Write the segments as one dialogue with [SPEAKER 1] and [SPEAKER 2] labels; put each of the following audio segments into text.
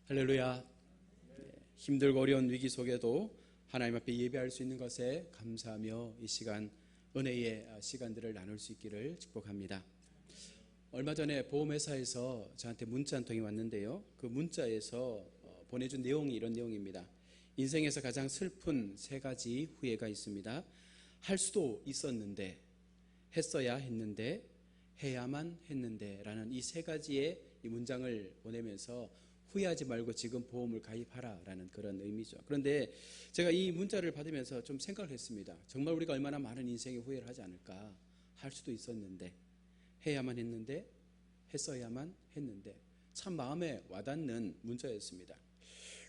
[SPEAKER 1] 할렐루야. 힘들고 어려운 위기 속에도 하나님 앞에 예배할 수 있는 것에 감사하며 이 시간 은혜의 시간들을 나눌 수 있기를 축복합니다. 얼마 전에 보험회사에서 저한테 문자 한 통이 왔는데요, 그 문자에서 보내준 내용이 이런 내용입니다. 인생에서 가장 슬픈 세 가지 후회가 있습니다. 할 수도 있었는데, 했어야 했는데, 해야만 했는데 라는 이 세 가지의 이 문장을 보내면서 후회하지 말고 지금 보험을 가입하라 라는 그런 의미죠. 그런데 제가 이 문자를 받으면서 좀 생각을 했습니다. 정말 우리가 얼마나 많은 인생의 후회를 하지 않을까. 할 수도 있었는데, 해야만 했는데, 했어야만 했는데, 참 마음에 와닿는 문자였습니다.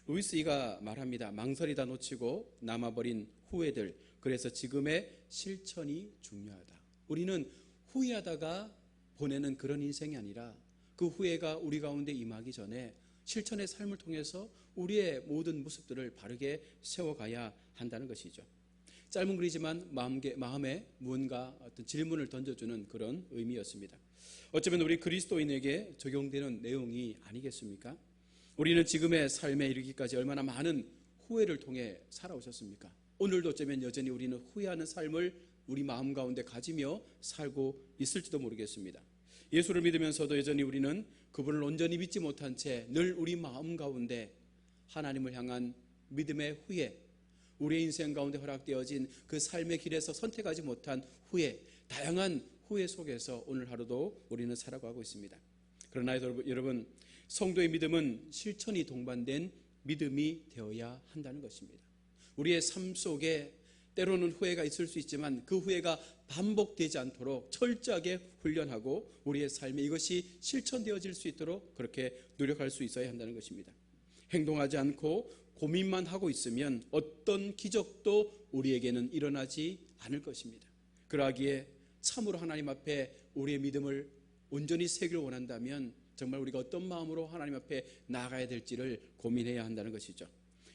[SPEAKER 1] 루이스 이가 말합니다. 망설이다 놓치고 남아버린 후회들, 그래서 지금의 실천이 중요하다. 우리는 후회하다가 보내는 그런 인생이 아니라 그 후회가 우리 가운데 임하기 전에 실천의 삶을 통해서 우리의 모든 모습들을 바르게 세워가야 한다는 것이죠. 짧은 글이지만 마음에 무언가 어떤 질문을 던져주는 그런 의미였습니다. 어쩌면 우리 그리스도인에게 적용되는 내용이 아니겠습니까? 우리는 지금의 삶에 이르기까지 얼마나 많은 후회를 통해 살아오셨습니까? 오늘도 어쩌면 여전히 우리는 후회하는 삶을 우리 마음 가운데 가지며 살고 있을지도 모르겠습니다. 예수를 믿으면서도 여전히 우리는 그분을 온전히 믿지 못한 채 늘 우리 마음 가운데 하나님을 향한 믿음의 후회, 우리의 인생 가운데 허락되어진 그 삶의 길에서 선택하지 못한 후회, 다양한 후회 속에서 오늘 하루도 우리는 살아가고 있습니다. 그러나 여러분, 성도의 믿음은 실천이 동반된 믿음이 되어야 한다는 것입니다. 우리의 삶 속에 때로는 후회가 있을 수 있지만 그 후회가 반복되지 않도록 철저하게 훈련하고 우리의 삶에 이것이 실천되어질 수 있도록 그렇게 노력할 수 있어야 한다는 것입니다. 행동하지 않고 고민만 하고 있으면 어떤 기적도 우리에게는 일어나지 않을 것입니다. 그러기에 참으로 하나님 앞에 우리의 믿음을 온전히 세기를 원한다면 정말 우리가 어떤 마음으로 하나님 앞에 나아가야 될지를 고민해야 한다는 것이죠.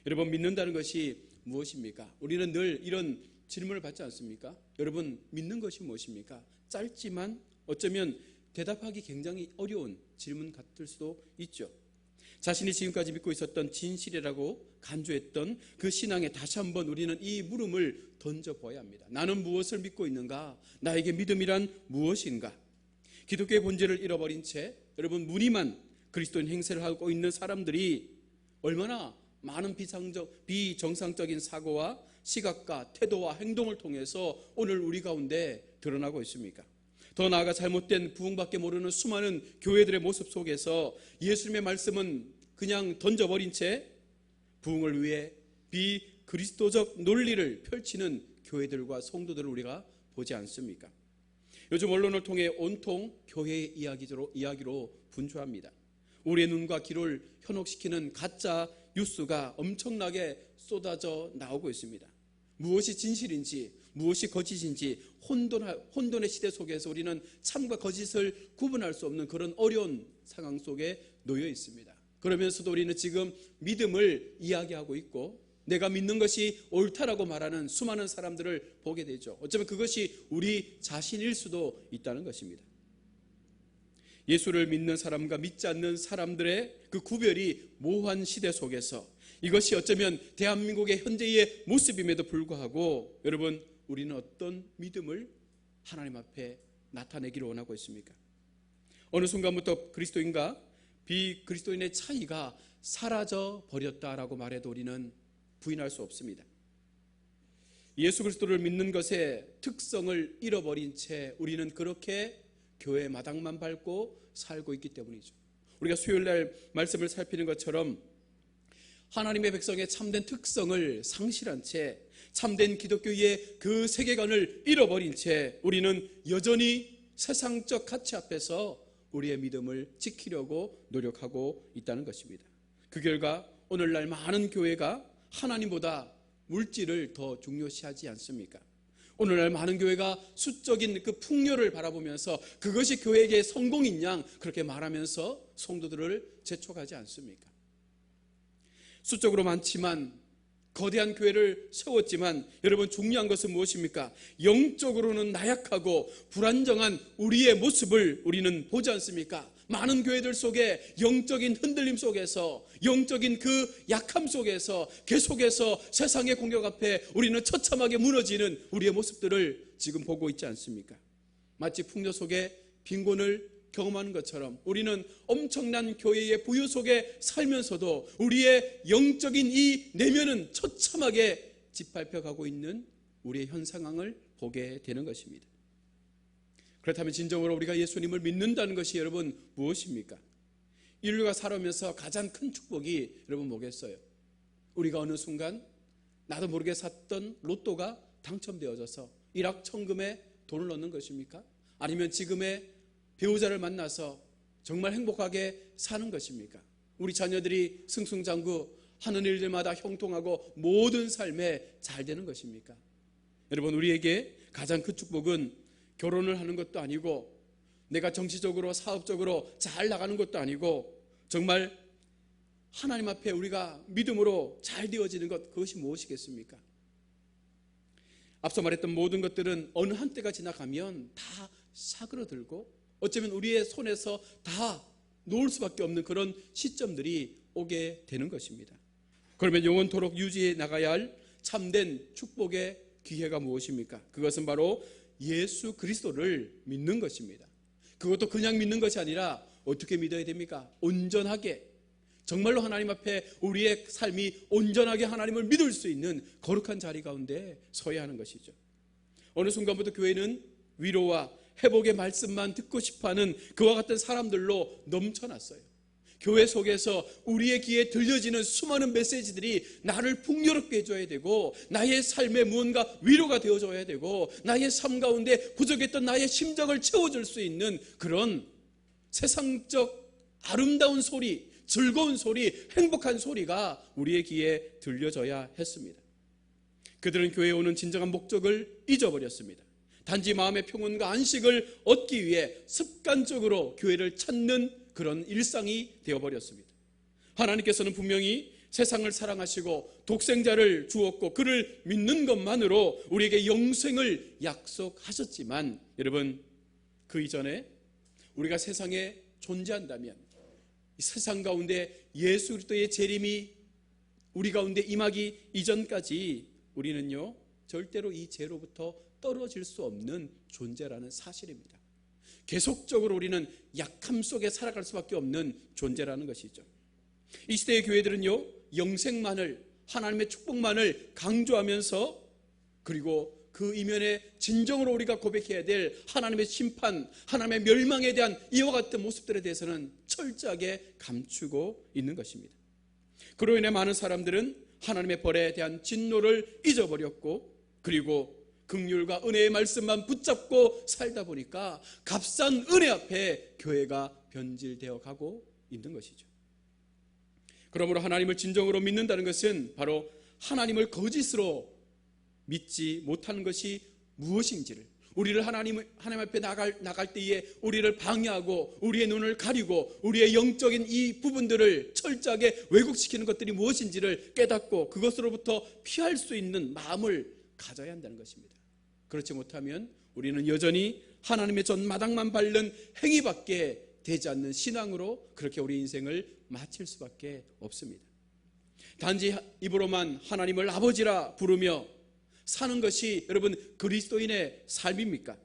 [SPEAKER 1] 여러분, 믿는다는 것이 무엇입니까? 우리는 늘 이런 질문을 받지 않습니까? 여러분, 믿는 것이 무엇입니까? 짧지만 어쩌면 대답하기 굉장히 어려운 질문 같을 수도 있죠. 자신이 지금까지 믿고 있었던 진실이라고 간주했던 그 신앙에 다시 한번 우리는 이 물음을 던져보아야 합니다. 나는 무엇을 믿고 있는가? 나에게 믿음이란 무엇인가? 기독교의 본질을 잃어버린 채 여러분, 무늬만 그리스도인 행세를 하고 있는 사람들이 얼마나 많은 비정상적인 사고와 시각과 태도와 행동을 통해서 오늘 우리 가운데 드러나고 있습니까? 더 나아가 잘못된 부흥밖에 모르는 수많은 교회들의 모습 속에서 예수님의 말씀은 그냥 던져버린 채 부흥을 위해 비그리스도적 논리를 펼치는 교회들과 성도들을 우리가 보지 않습니까? 요즘 언론을 통해 온통 교회의 이야기로 분주합니다. 우리의 눈과 귀를 현혹시키는 가짜 뉴스가 엄청나게 쏟아져 나오고 있습니다. 무엇이 진실인지 무엇이 거짓인지 혼돈의 시대 속에서 우리는 참과 거짓을 구분할 수 없는 그런 어려운 상황 속에 놓여 있습니다. 그러면서도 우리는 지금 믿음을 이야기하고 있고 내가 믿는 것이 옳다라고 말하는 수많은 사람들을 보게 되죠. 어쩌면 그것이 우리 자신일 수도 있다는 것입니다. 예수를 믿는 사람과 믿지 않는 사람들의 그 구별이 모호한 시대 속에서 이것이 어쩌면 대한민국의 현재의 모습임에도 불구하고 여러분, 우리는 어떤 믿음을 하나님 앞에 나타내기를 원하고 있습니까? 어느 순간부터 그리스도인과 비그리스도인의 차이가 사라져 버렸다라고 말해도 우리는 부인할 수 없습니다. 예수 그리스도를 믿는 것의 특성을 잃어버린 채 우리는 그렇게 교회 마당만 밟고 살고 있기 때문이죠. 우리가 수요일날 말씀을 살피는 것처럼 하나님의 백성의 참된 특성을 상실한 채 참된 기독교의 그 세계관을 잃어버린 채 우리는 여전히 세상적 가치 앞에서 우리의 믿음을 지키려고 노력하고 있다는 것입니다. 그 결과 오늘날 많은 교회가 하나님보다 물질을 더 중요시하지 않습니까? 오늘날 많은 교회가 수적인 그 풍요를 바라보면서 그것이 교회에게 성공인 양 그렇게 말하면서 성도들을 재촉하지 않습니까? 수적으로 많지만 거대한 교회를 세웠지만 여러분, 중요한 것은 무엇입니까? 영적으로는 나약하고 불안정한 우리의 모습을 우리는 보지 않습니까? 많은 교회들 속에 영적인 흔들림 속에서, 영적인 그 약함 속에서 계속해서 세상의 공격 앞에 우리는 처참하게 무너지는 우리의 모습들을 지금 보고 있지 않습니까? 마치 풍요 속에 빈곤을 경험하는 것처럼 우리는 엄청난 교회의 부유 속에 살면서도 우리의 영적인 이 내면은 처참하게 짓밟혀가고 있는 우리의 현 상황을 보게 되는 것입니다. 그렇다면 진정으로 우리가 예수님을 믿는다는 것이 여러분 무엇입니까? 인류가 살아오면서 가장 큰 축복이 여러분 뭐겠어요? 우리가 어느 순간 나도 모르게 샀던 로또가 당첨되어져서 일확천금에 돈을 넣는 것입니까? 아니면 지금의 배우자를 만나서 정말 행복하게 사는 것입니까? 우리 자녀들이 승승장구 하는 일들마다 형통하고 모든 삶에 잘 되는 것입니까? 여러분, 우리에게 가장 큰 축복은 결혼을 하는 것도 아니고 내가 정치적으로 사업적으로 잘 나가는 것도 아니고 정말 하나님 앞에 우리가 믿음으로 잘 되어지는 것, 그것이 무엇이겠습니까? 앞서 말했던 모든 것들은 어느 한때가 지나가면 다 사그러들고 어쩌면 우리의 손에서 다 놓을 수밖에 없는 그런 시점들이 오게 되는 것입니다. 그러면 영원토록 유지해 나가야 할 참된 축복의 기회가 무엇입니까? 그것은 바로 예수 그리스도를 믿는 것입니다. 그것도 그냥 믿는 것이 아니라 어떻게 믿어야 됩니까? 온전하게, 정말로 하나님 앞에 우리의 삶이 온전하게 하나님을 믿을 수 있는 거룩한 자리 가운데 서야 하는 것이죠. 어느 순간부터 교회는 위로와 회복의 말씀만 듣고 싶어하는 그와 같은 사람들로 넘쳐났어요. 교회 속에서 우리의 귀에 들려지는 수많은 메시지들이 나를 풍요롭게 해줘야 되고 나의 삶에 무언가 위로가 되어줘야 되고 나의 삶 가운데 부족했던 나의 심정을 채워줄 수 있는 그런 세상적 아름다운 소리, 즐거운 소리, 행복한 소리가 우리의 귀에 들려져야 했습니다. 그들은 교회에 오는 진정한 목적을 잊어버렸습니다. 단지 마음의 평온과 안식을 얻기 위해 습관적으로 교회를 찾는 그런 일상이 되어버렸습니다. 하나님께서는 분명히 세상을 사랑하시고 독생자를 주었고 그를 믿는 것만으로 우리에게 영생을 약속하셨지만 여러분, 그 이전에 우리가 세상에 존재한다면 이 세상 가운데 예수 그리스도의 재림이 우리 가운데 임하기 이전까지 우리는요 절대로 이 죄로부터 떨어질 수 없는 존재라는 사실입니다. 계속적으로 우리는 약함 속에 살아갈 수밖에 없는 존재라는 것이죠. 이 시대의 교회들은요 영생만을, 하나님의 축복만을 강조하면서 그리고 그 이면에 진정으로 우리가 고백해야 될 하나님의 심판, 하나님의 멸망에 대한 이와 같은 모습들에 대해서는 철저하게 감추고 있는 것입니다. 그로 인해 많은 사람들은 하나님의 벌에 대한 진노를 잊어버렸고 그리고 긍휼과 은혜의 말씀만 붙잡고 살다 보니까 값싼 은혜 앞에 교회가 변질되어 가고 있는 것이죠. 그러므로 하나님을 진정으로 믿는다는 것은 바로 하나님을 거짓으로 믿지 못하는 것이 무엇인지를, 우리를 하나님 앞에 나갈 때에 우리를 방해하고 우리의 눈을 가리고 우리의 영적인 이 부분들을 철저하게 왜곡시키는 것들이 무엇인지를 깨닫고 그것으로부터 피할 수 있는 마음을 가져야 한다는 것입니다. 그렇지 못하면 우리는 여전히 하나님의 전마당만 밟는 행위밖에 되지 않는 신앙으로 그렇게 우리 인생을 마칠 수밖에 없습니다. 단지 입으로만 하나님을 아버지라 부르며 사는 것이 여러분 그리스도인의 삶입니까?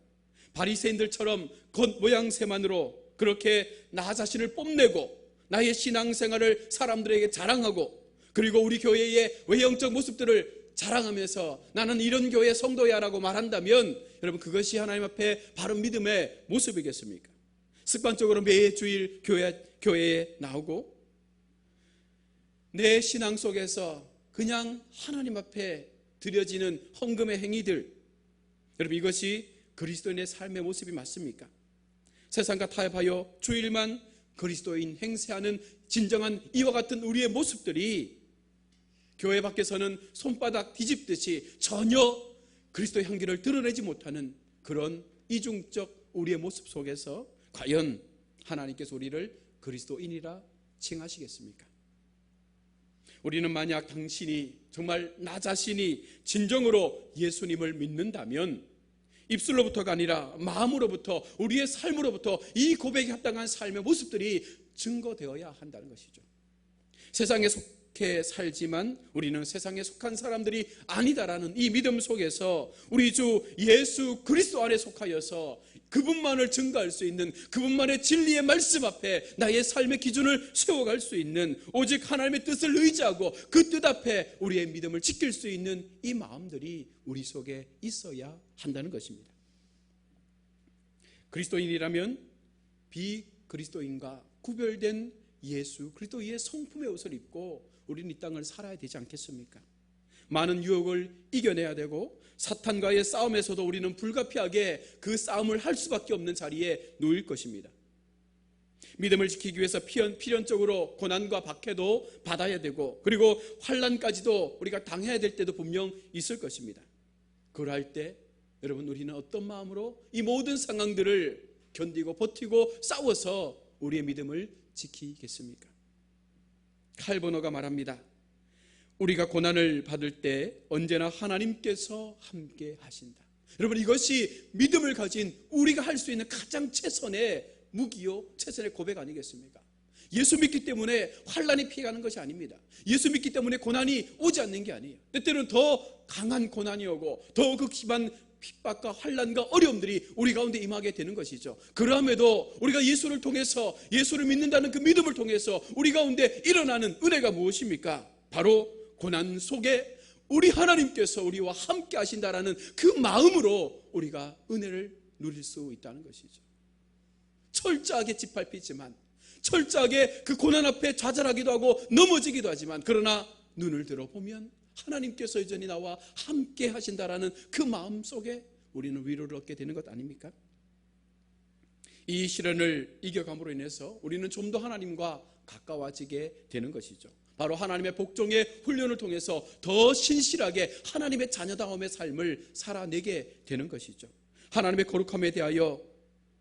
[SPEAKER 1] 바리새인들처럼 겉모양새만으로 그렇게 나 자신을 뽐내고 나의 신앙생활을 사람들에게 자랑하고 그리고 우리 교회의 외형적 모습들을 자랑하면서 나는 이런 교회 성도야 라고 말한다면 여러분 그것이 하나님 앞에 바른 믿음의 모습이겠습니까? 습관적으로 매주일 교회에 나오고 내 신앙 속에서 그냥 하나님 앞에 드려지는 헌금의 행위들, 여러분 이것이 그리스도인의 삶의 모습이 맞습니까? 세상과 타협하여 주일만 그리스도인 행세하는 진정한 이와 같은 우리의 모습들이 교회 밖에서는 손바닥 뒤집듯이 전혀 그리스도의 향기를 드러내지 못하는 그런 이중적 우리의 모습 속에서 과연 하나님께서 우리를 그리스도인이라 칭하시겠습니까? 우리는 만약 당신이 정말 나 자신이 진정으로 예수님을 믿는다면 입술로부터가 아니라 마음으로부터, 우리의 삶으로부터 이 고백에 합당한 삶의 모습들이 증거되어야 한다는 것이죠. 세상에 속해 살지만 우리는 세상에 속한 사람들이 아니다라는 이 믿음 속에서 우리 주 예수 그리스도 안에 속하여서 그분만을 증거할 수 있는, 그분만의 진리의 말씀 앞에 나의 삶의 기준을 세워갈 수 있는, 오직 하나님의 뜻을 의지하고 그 뜻 앞에 우리의 믿음을 지킬 수 있는 이 마음들이 우리 속에 있어야 한다는 것입니다. 그리스도인이라면 비그리스도인과 구별된 예수 그리스도의 성품의 옷을 입고 우리는 이 땅을 살아야 되지 않겠습니까? 많은 유혹을 이겨내야 되고 사탄과의 싸움에서도 우리는 불가피하게 그 싸움을 할 수밖에 없는 자리에 놓일 것입니다. 믿음을 지키기 위해서 필연적으로 고난과 박해도 받아야 되고, 그리고 환난까지도 우리가 당해야 될 때도 분명 있을 것입니다. 그럴 때 여러분, 우리는 어떤 마음으로 이 모든 상황들을 견디고 버티고 싸워서 우리의 믿음을 지키겠습니까? 칼보너가 말합니다. 우리가 고난을 받을 때 언제나 하나님께서 함께 하신다. 여러분, 이것이 믿음을 가진 우리가 할 수 있는 가장 최선의 무기요, 최선의 고백 아니겠습니까? 예수 믿기 때문에 환난이 피해가는 것이 아닙니다. 예수 믿기 때문에 고난이 오지 않는 게 아니에요. 때때로는 더 강한 고난이 오고 더 극심한 핍박과 환난과 어려움들이 우리 가운데 임하게 되는 것이죠. 그럼에도 우리가 예수를 통해서, 예수를 믿는다는 그 믿음을 통해서 우리 가운데 일어나는 은혜가 무엇입니까? 바로 고난 속에 우리 하나님께서 우리와 함께 하신다라는 그 마음으로 우리가 은혜를 누릴 수 있다는 것이죠. 철저하게 짓밟히지만, 철저하게 그 고난 앞에 좌절하기도 하고 넘어지기도 하지만, 그러나 눈을 들어보면 하나님께서 여전히 나와 함께 하신다라는 그 마음 속에 우리는 위로를 얻게 되는 것 아닙니까? 이 시련을 이겨감으로 인해서 우리는 좀 더 하나님과 가까워지게 되는 것이죠. 바로 하나님의 복종의 훈련을 통해서 더 신실하게 하나님의 자녀다움의 삶을 살아내게 되는 것이죠. 하나님의 거룩함에 대하여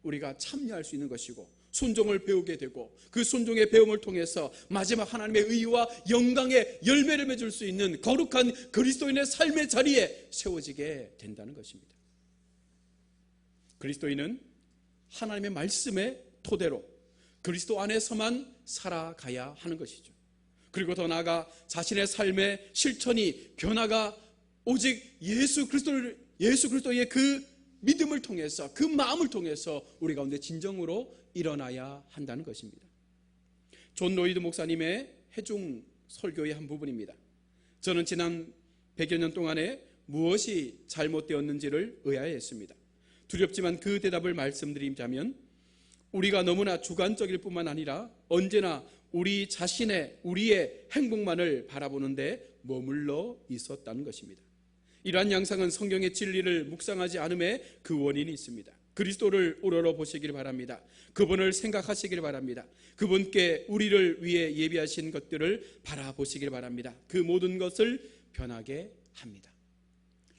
[SPEAKER 1] 우리가 참여할 수 있는 것이고, 순종을 배우게 되고, 그 순종의 배움을 통해서 마지막 하나님의 의와 영광의 열매를 맺을 수 있는 거룩한 그리스도인의 삶의 자리에 세워지게 된다는 것입니다. 그리스도인은 하나님의 말씀의 토대로 그리스도 안에서만 살아가야 하는 것이죠. 그리고 더 나아가 자신의 삶의 실천이, 변화가 오직 예수 그리스도의 그 믿음을 통해서, 그 마음을 통해서 우리 가운데 진정으로 일어나야 한다는 것입니다. 존 로이드 목사님의 해중 설교의 한 부분입니다. 저는 지난 100여 년 동안에 무엇이 잘못되었는지를 의아해했습니다. 두렵지만 그 대답을 말씀드리자면, 우리가 너무나 주관적일 뿐만 아니라 언제나 우리의 행복만을 바라보는데 머물러 있었다는 것입니다. 이러한 양상은 성경의 진리를 묵상하지 않음에 그 원인이 있습니다. 그리스도를 우러러 보시길 바랍니다. 그분을 생각하시길 바랍니다. 그분께 우리를 위해 예비하신 것들을 바라보시길 바랍니다. 그 모든 것을 변하게 합니다.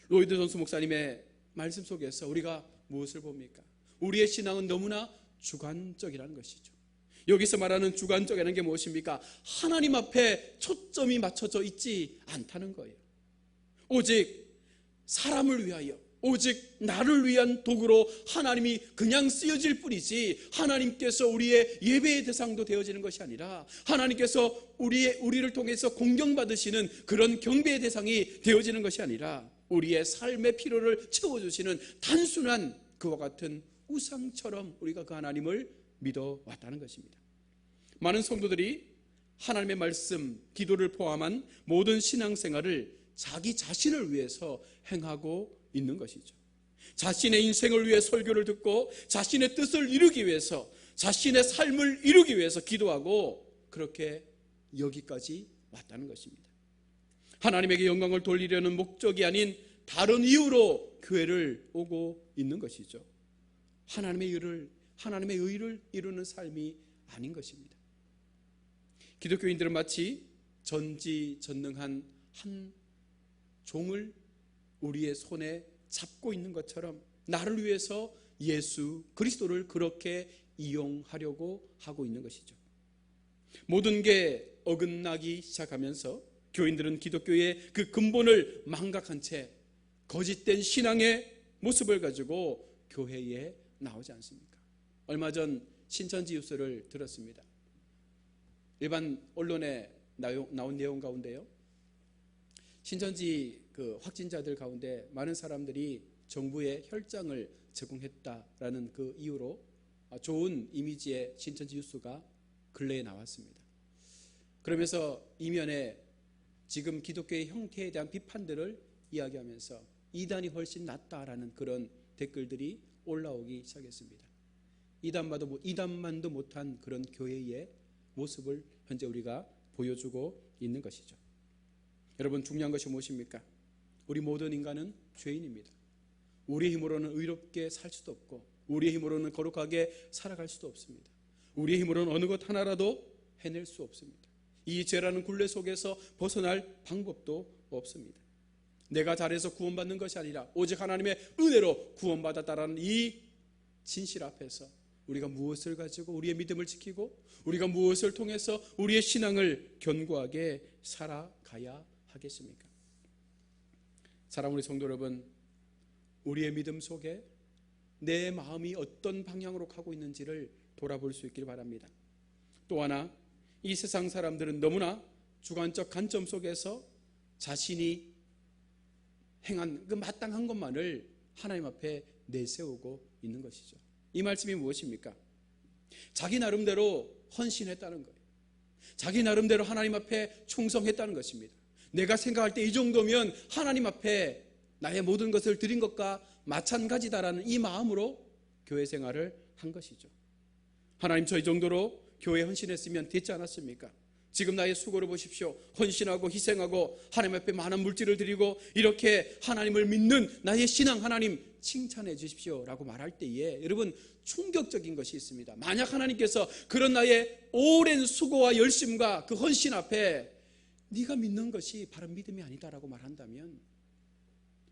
[SPEAKER 1] 로이드 존스 목사님의 말씀 속에서 우리가 무엇을 봅니까? 우리의 신앙은 너무나 주관적이라는 것이죠. 여기서 말하는 주관적이라는 게 무엇입니까? 하나님 앞에 초점이 맞춰져 있지 않다는 거예요. 오직 사람을 위하여, 오직 나를 위한 도구로 하나님이 그냥 쓰여질 뿐이지, 하나님께서 우리의 예배의 대상도 되어지는 것이 아니라, 하나님께서 우리를 통해서 공경받으시는 그런 경배의 대상이 되어지는 것이 아니라, 우리의 삶의 필요를 채워주시는 단순한 그와 같은 우상처럼 우리가 그 하나님을 믿어왔다는 것입니다. 많은 성도들이 하나님의 말씀, 기도를 포함한 모든 신앙생활을 자기 자신을 위해서 행하고 있는 것이죠. 자신의 인생을 위해 설교를 듣고 자신의 뜻을 이루기 위해서, 자신의 삶을 이루기 위해서 기도하고 그렇게 여기까지 왔다는 것입니다. 하나님에게 영광을 돌리려는 목적이 아닌 다른 이유로 교회를 오고 있는 것이죠. 하나님의 의를 이루는 삶이 아닌 것입니다. 기독교인들은 마치 전지전능한 한 종을 우리의 손에 잡고 있는 것처럼 나를 위해서 예수 그리스도를 그렇게 이용하려고 하고 있는 것이죠. 모든 게 어긋나기 시작하면서 교인들은 기독교의 그 근본을 망각한 채 거짓된 신앙에 모습을 가지고 교회에 나오지 않습니까? 얼마 전 신천지 뉴스를 들었습니다. 일반 언론에 나온 내용 가운데요, 신천지 그 확진자들 가운데 많은 사람들이 정부에 혈장을 제공했다라는 그 이유로 좋은 이미지의 신천지 뉴스가 근래에 나왔습니다. 그러면서 이면에 지금 기독교의 형태에 대한 비판들을 이야기하면서 이단이 훨씬 낫다라는 그런 댓글들이 올라오기 시작했습니다. 이단만도 못한 그런 교회의 모습을 현재 우리가 보여주고 있는 것이죠. 여러분, 중요한 것이 무엇입니까? 우리 모든 인간은 죄인입니다. 우리의 힘으로는 의롭게 살 수도 없고 우리의 힘으로는 거룩하게 살아갈 수도 없습니다. 우리의 힘으로는 어느 것 하나라도 해낼 수 없습니다. 이 죄라는 굴레 속에서 벗어날 방법도 없습니다. 내가 잘해서 구원받는 것이 아니라 오직 하나님의 은혜로 구원받았다라는 이 진실 앞에서 우리가 무엇을 가지고 우리의 믿음을 지키고 우리가 무엇을 통해서 우리의 신앙을 견고하게 살아가야 하겠습니까? 사랑하는 우리 성도 여러분, 우리의 믿음 속에 내 마음이 어떤 방향으로 가고 있는지를 돌아볼 수 있길 바랍니다. 또 하나, 이 세상 사람들은 너무나 주관적 관점 속에서 자신이 행한 그 마땅한 것만을 하나님 앞에 내세우고 있는 것이죠. 이 말씀이 무엇입니까? 자기 나름대로 헌신했다는 거예요. 자기 나름대로 하나님 앞에 충성했다는 것입니다. 내가 생각할 때 이 정도면 하나님 앞에 나의 모든 것을 드린 것과 마찬가지다라는 이 마음으로 교회 생활을 한 것이죠. 하나님, 저 이 정도로 교회에 헌신했으면 됐지 않았습니까? 지금 나의 수고를 보십시오. 헌신하고 희생하고 하나님 앞에 많은 물질을 드리고 이렇게 하나님을 믿는 나의 신앙 하나님 칭찬해 주십시오 라고 말할 때에 여러분, 충격적인 것이 있습니다. 만약 하나님께서 그런 나의 오랜 수고와 열심과 그 헌신 앞에 네가 믿는 것이 바른 믿음이 아니다라고 말한다면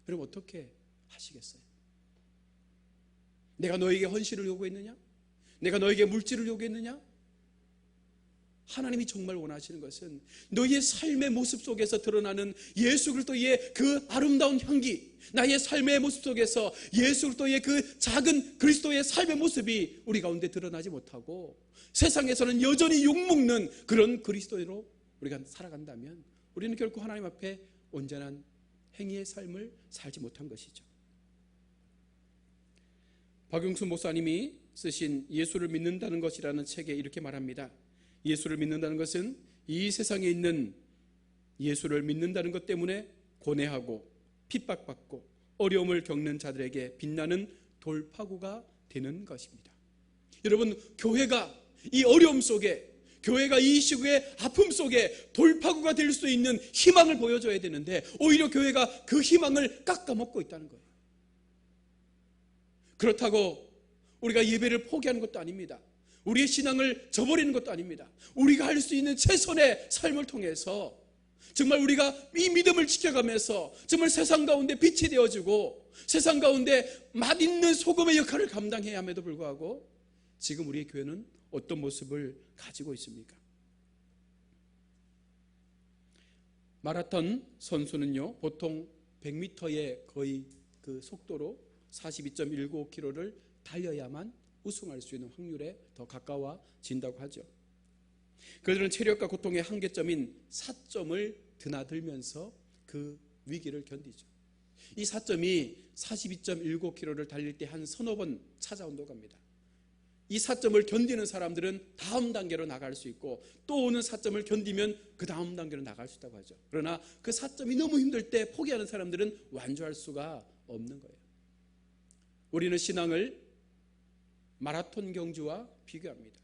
[SPEAKER 1] 여러분 어떻게 하시겠어요? 내가 너에게 헌신을 요구했느냐? 내가 너에게 물질을 요구했느냐? 하나님이 정말 원하시는 것은 너의 삶의 모습 속에서 드러나는 예수 그리스도의 그 아름다운 향기, 나의 삶의 모습 속에서 예수 그리스도의 그 작은 그리스도의 삶의 모습이 우리 가운데 드러나지 못하고 세상에서는 여전히 욕먹는 그런 그리스도로 우리가 살아간다면 우리는 결코 하나님 앞에 온전한 행위의 삶을 살지 못한 것이죠. 박용수 목사님이 쓰신 예수를 믿는다는 것이라는 책에 이렇게 말합니다. 예수를 믿는다는 것은 이 세상에 있는 예수를 믿는다는 것 때문에 고뇌하고 핍박받고 어려움을 겪는 자들에게 빛나는 돌파구가 되는 것입니다. 여러분, 교회가 이 어려움 속에, 교회가 이 시국의 아픔 속에 돌파구가 될 수 있는 희망을 보여줘야 되는데 오히려 교회가 그 희망을 깎아먹고 있다는 거예요. 그렇다고 우리가 예배를 포기하는 것도 아닙니다. 우리의 신앙을 저버리는 것도 아닙니다. 우리가 할 수 있는 최선의 삶을 통해서 정말 우리가 이 믿음을 지켜가면서 정말 세상 가운데 빛이 되어주고 세상 가운데 맛있는 소금의 역할을 감당해야 함에도 불구하고 지금 우리의 교회는 어떤 모습을 가지고 있습니까? 마라톤 선수는요, 보통 100m의 거의 그 속도로 42.195km를 달려야만 우승할 수 있는 확률에 더 가까워진다고 하죠. 그들은 체력과 고통의 한계점인 4점을 드나들면서 그 위기를 견디죠. 이 4점이 42.195km를 달릴 때 한 서너 번 찾아온다고 합니다. 이 4점을 견디는 사람들은 다음 단계로 나갈 수 있고 또 오는 4점을 견디면 그 다음 단계로 나갈 수 있다고 하죠. 그러나 그 4점이 너무 힘들 때 포기하는 사람들은 완주할 수가 없는 거예요. 우리는 신앙을 마라톤 경주와 비교합니다.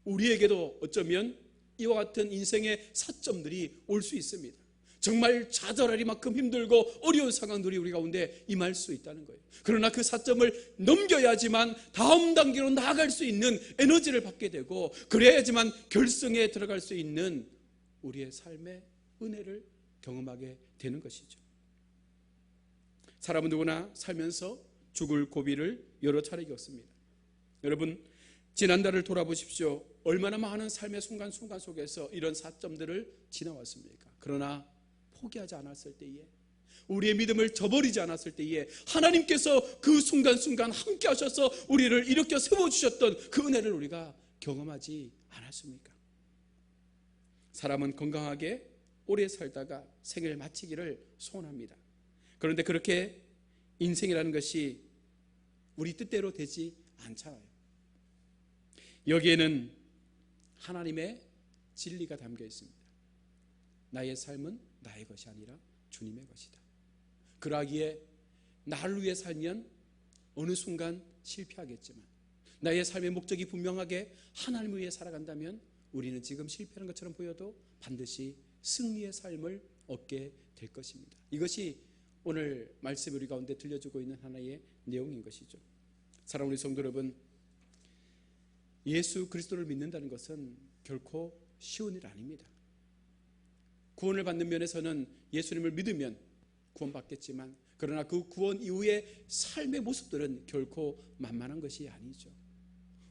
[SPEAKER 1] 우리에게도 어쩌면 이와 같은 인생의 4점들이 올 수 있습니다. 정말 좌절할 만큼 힘들고 어려운 상황들이 우리 가운데 임할 수 있다는 거예요. 그러나 그 4점을 넘겨야지만 다음 단계로 나아갈 수 있는 에너지를 받게 되고 그래야지만 결승에 들어갈 수 있는 우리의 삶의 은혜를 경험하게 되는 것이죠. 사람은 누구나 살면서 죽을 고비를 여러 차례 겪습니다. 여러분, 지난달을 돌아보십시오. 얼마나 많은 삶의 순간순간 속에서 이런 4점들을 지나왔습니까? 그러나 포기하지 않았을 때에 우리의 믿음을 저버리지 않았을 때에 하나님께서 그 순간순간 함께 하셔서 우리를 일으켜 세워주셨던 그 은혜를 우리가 경험하지 않았습니까? 사람은 건강하게 오래 살다가 생을 마치기를 소원합니다. 그런데 그렇게 인생이라는 것이 우리 뜻대로 되지 않잖아요. 여기에는 하나님의 진리가 담겨 있습니다. 나의 삶은 나의 것이 아니라 주님의 것이다. 그러기에 나를 위해 살면 어느 순간 실패하겠지만 나의 삶의 목적이 분명하게 하나님을 위해 살아간다면 우리는 지금 실패하는 것처럼 보여도 반드시 승리의 삶을 얻게 될 것입니다. 이것이 오늘 말씀 우리 가운데 들려주고 있는 하나의 내용인 것이죠. 사랑하는 우리 성도 여러분, 예수 그리스도를 믿는다는 것은 결코 쉬운 일 아닙니다. 구원을 받는 면에서는 예수님을 믿으면 구원받겠지만 그러나 그 구원 이후의 삶의 모습들은 결코 만만한 것이 아니죠.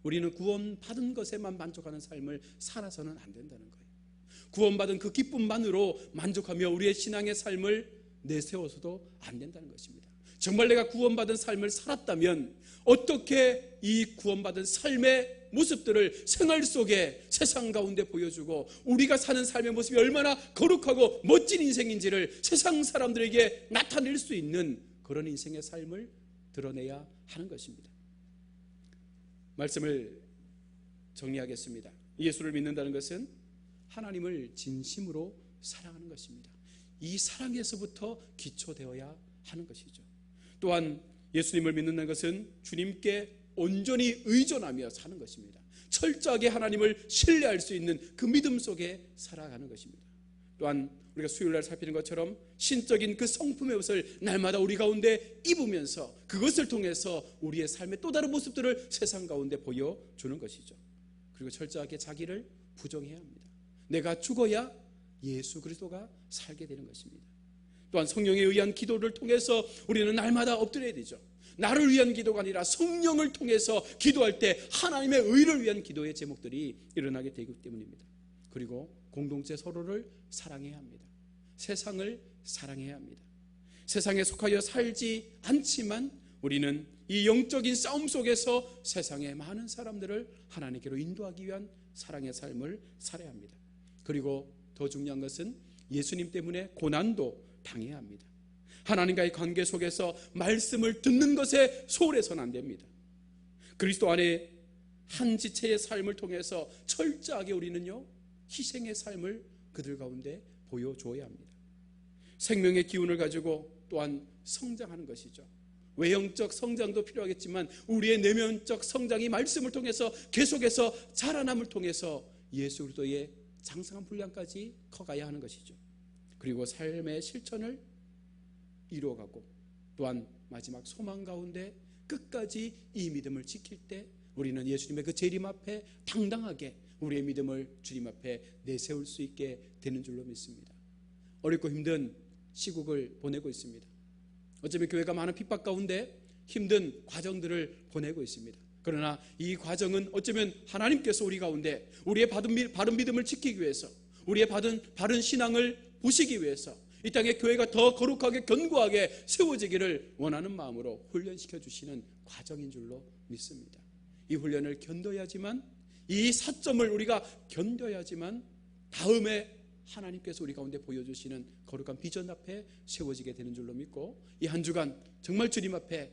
[SPEAKER 1] 우리는 구원받은 것에만 만족하는 삶을 살아서는 안 된다는 거예요. 구원받은 그 기쁨만으로 만족하며 우리의 신앙의 삶을 내세워서도 안 된다는 것입니다. 정말 내가 구원받은 삶을 살았다면 어떻게 이 구원받은 삶의 모습들을 생활 속에 세상 가운데 보여주고 우리가 사는 삶의 모습이 얼마나 거룩하고 멋진 인생인지를 세상 사람들에게 나타낼 수 있는 그런 인생의 삶을 드러내야 하는 것입니다. 말씀을 정리하겠습니다. 예수를 믿는다는 것은 하나님을 진심으로 사랑하는 것입니다. 이 사랑에서부터 기초되어야 하는 것이죠. 또한 예수님을 믿는다는 것은 주님께 온전히 의존하며 사는 것입니다. 철저하게 하나님을 신뢰할 수 있는 그 믿음 속에 살아가는 것입니다. 또한 우리가 수요일날 살피는 것처럼 신적인 그 성품의 옷을 날마다 우리 가운데 입으면서 그것을 통해서 우리의 삶의 또 다른 모습들을 세상 가운데 보여주는 것이죠. 그리고 철저하게 자기를 부정해야 합니다. 내가 죽어야 예수 그리스도가 살게 되는 것입니다. 또한 성령에 의한 기도를 통해서 우리는 날마다 엎드려야 되죠. 나를 위한 기도가 아니라 성령을 통해서 기도할 때 하나님의 의를 위한 기도의 제목들이 일어나게 되기 때문입니다. 그리고 공동체 서로를 사랑해야 합니다. 세상을 사랑해야 합니다. 세상에 속하여 살지 않지만 우리는 이 영적인 싸움 속에서 세상의 많은 사람들을 하나님께로 인도하기 위한 사랑의 삶을 살아야 합니다. 그리고 더 중요한 것은 예수님 때문에 고난도 당해야 합니다. 하나님과의 관계 속에서 말씀을 듣는 것에 소홀해서는 안 됩니다. 그리스도 안에 한 지체의 삶을 통해서 철저하게 우리는요 희생의 삶을 그들 가운데 보여줘야 합니다. 생명의 기운을 가지고 또한 성장하는 것이죠. 외형적 성장도 필요하겠지만 우리의 내면적 성장이 말씀을 통해서 계속해서 자라남을 통해서 예수 그리스도의 장성한 분량까지 커가야 하는 것이죠. 그리고 삶의 실천을 이루어가고 또한 마지막 소망 가운데 끝까지 이 믿음을 지킬 때 우리는 예수님의 그 재림 앞에 당당하게 우리의 믿음을 주님 앞에 내세울 수 있게 되는 줄로 믿습니다. 어렵고 힘든 시국을 보내고 있습니다. 어쩌면 교회가 많은 핍박 가운데 힘든 과정들을 보내고 있습니다. 그러나 이 과정은 어쩌면 하나님께서 우리 가운데 우리의 바른 믿음을 지키기 위해서 우리의 바른 신앙을 보시기 위해서 이 땅에 교회가 더 거룩하게 견고하게 세워지기를 원하는 마음으로 훈련시켜 주시는 과정인 줄로 믿습니다. 이 훈련을 견뎌야지만 이 사점을 우리가 견뎌야지만 다음에 하나님께서 우리 가운데 보여주시는 거룩한 비전 앞에 세워지게 되는 줄로 믿고 이 한 주간 정말 주님 앞에